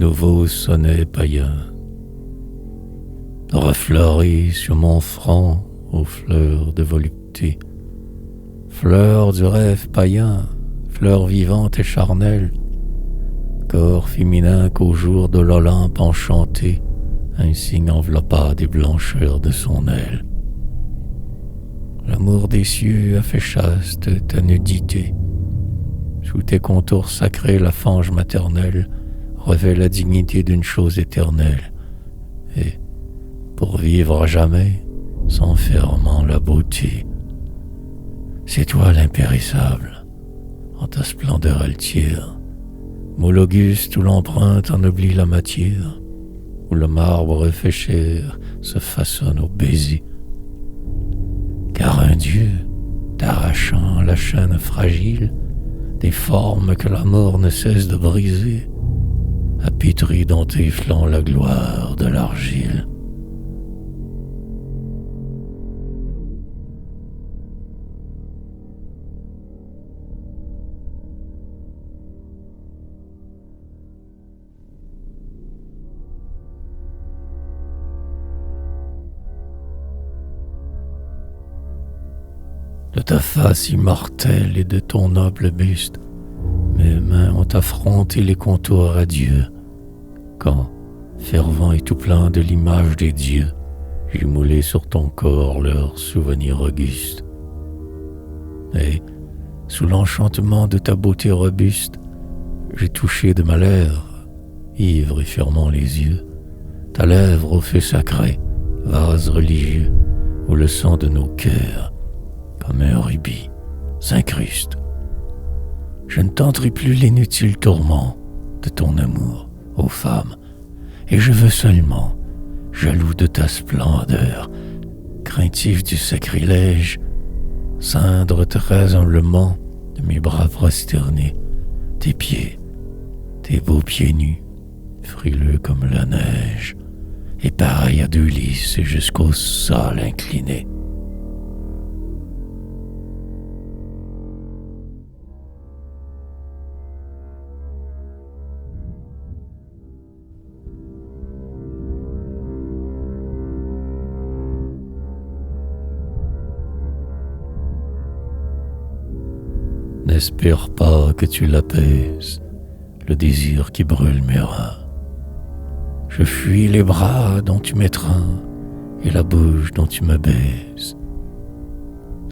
nouveau sonnet païen refleuri sur mon front aux fleurs de volupté, fleurs du rêve païen, fleurs vivantes et charnelles, corps féminin qu'au jour de l'Olympe enchanté, un signe enveloppa des blancheurs de son aile. L'amour des cieux a fait chaste ta nudité. Sous tes contours sacrés, la fange maternelle revêt la dignité d'une chose éternelle. Et, pour vivre à jamais, s'enfermant la beauté, c'est toi l'impérissable, en ta splendeur altière, moule auguste où l'empreinte en oublie la matière, où le marbre fait chair se façonne au baiser. Car un Dieu, t'arrachant la chaîne fragile des formes que la mort ne cesse de briser, a pétri dans tes flancs la gloire de l'argile. De ta face immortelle et de ton noble buste, mes mains ont affronté les contours radieux, quand, fervent et tout plein de l'image des dieux, j'ai moulé sur ton corps leurs souvenirs augustes. Et, sous l'enchantement de ta beauté robuste, j'ai touché de ma lèvre, ivre et fermant les yeux, ta lèvre au feu sacré, vase religieux, où le sang de nos cœurs, comme un rubis, s'incruste. Je ne tenterai plus l'inutile tourment de ton amour, ô femme, et je veux seulement, jaloux de ta splendeur, craintif du sacrilège, ceindre très humblement de mes bras prosternés, tes pieds, tes beaux pieds nus, frileux comme la neige, et pareils à deux lys jusqu'au sol incliné. N'espère pas que tu l'apaises, le désir qui brûle mes reins. Je fuis les bras dont tu m'étreins et la bouche dont tu me baises.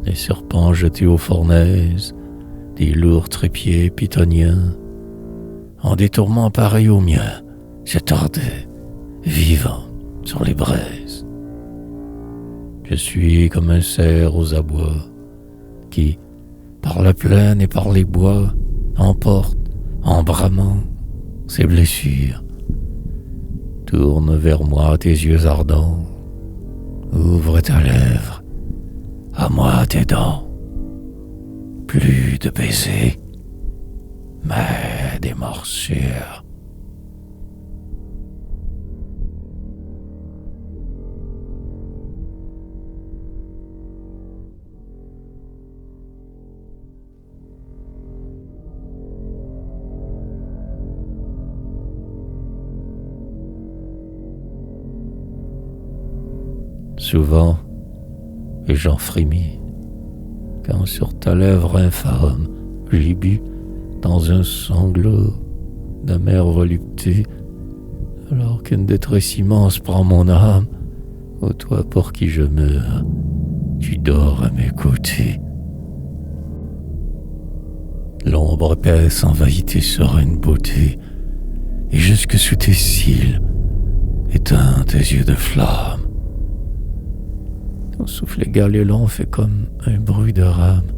Les serpents jetés aux fournaises, des lourds trépieds pitoniens, en des tourments pareils aux miens, s'attardaient, vivants, sur les braises. Je suis comme un cerf aux abois, qui, par la plaine et par les bois, emporte, en bramant, ses blessures. Tourne vers moi tes yeux ardents, ouvre ta lèvre, à moi tes dents. Plus de baisers, mais des morsures. Souvent, et j'en frémis, quand sur ta lèvre infâme j'ai bu dans un sanglot d'amère volupté, alors qu'une détresse immense prend mon âme, ô toi pour qui je meurs, tu dors à mes côtés. L'ombre épaisse envahit tes sereines beautés, et jusque sous tes cils éteint tes yeux de flamme. Ton souffle égal et long fait comme un bruit de rame.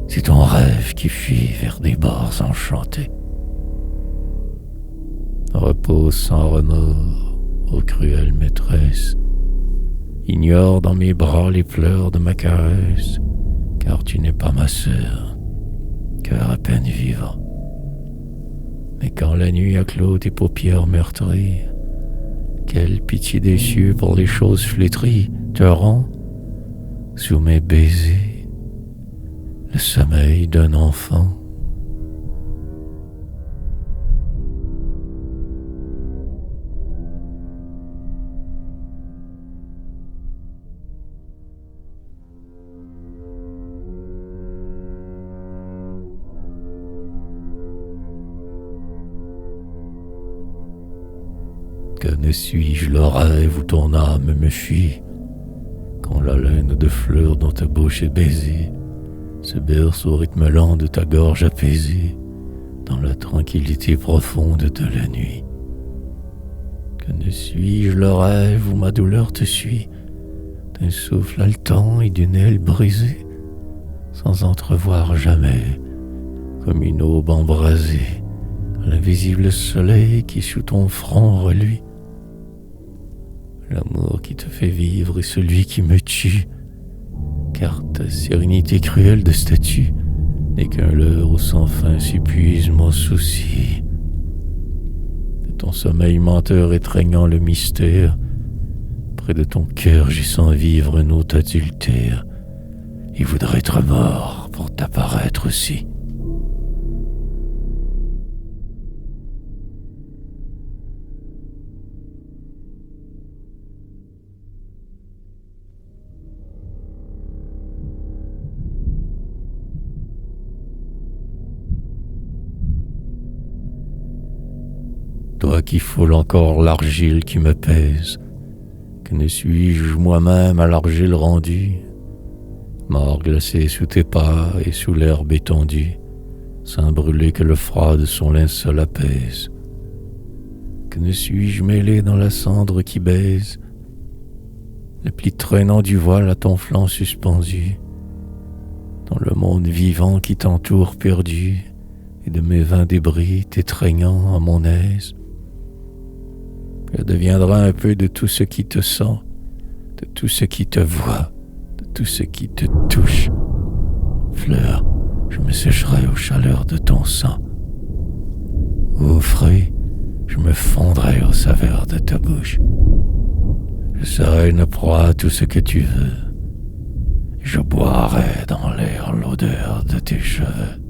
C'est ton rêve qui fuit vers des bords enchantés. Repose sans remords, ô cruelle maîtresse. Ignore dans mes bras les pleurs de ma caresse, car tu n'es pas ma sœur, cœur à peine vivant. Mais quand la nuit a clos tes paupières meurtries, quelle pitié des cieux pour les choses flétries te rend, sous mes baisers, le sommeil d'un enfant. Que ne suis-je le rêve où ton âme me fuit, quand l'haleine de fleurs dont ta bouche est baisée se berce au rythme lent de ta gorge apaisée, dans la tranquillité profonde de la nuit. Que ne suis-je le rêve où ma douleur te suit, d'un souffle haletant et d'une aile brisée, sans entrevoir jamais, comme une aube embrasée, l'invisible soleil qui sous ton front reluit. L'amour qui te fait vivre est celui qui me tue, car ta sérénité cruelle de statue n'est qu'un leurre où sans fin s'épuise mon souci. De ton sommeil menteur étreignant le mystère, près de ton cœur j'ai sans vivre un autre adultère, et voudrais être mort pour t'apparaître aussi. Toi qui foules encore l'argile qui me pèse, que ne suis-je moi-même à l'argile rendu, mort glacé sous tes pas et sous l'herbe étendue, sans brûler que le froid de son linceul apaise. Que ne suis-je mêlé dans la cendre qui baise, le pli traînant du voile à ton flanc suspendu, dans le monde vivant qui t'entoure perdu, et de mes vains débris t'étreignant à mon aise. Que deviendra un peu de tout ce qui te sent, de tout ce qui te voit, de tout ce qui te touche. Fleur, je me sécherai aux chaleurs de ton sang. Aux fruits, je me fondrai aux saveurs de ta bouche. Je serai une proie à tout ce que tu veux. Je boirai dans l'air l'odeur de tes cheveux.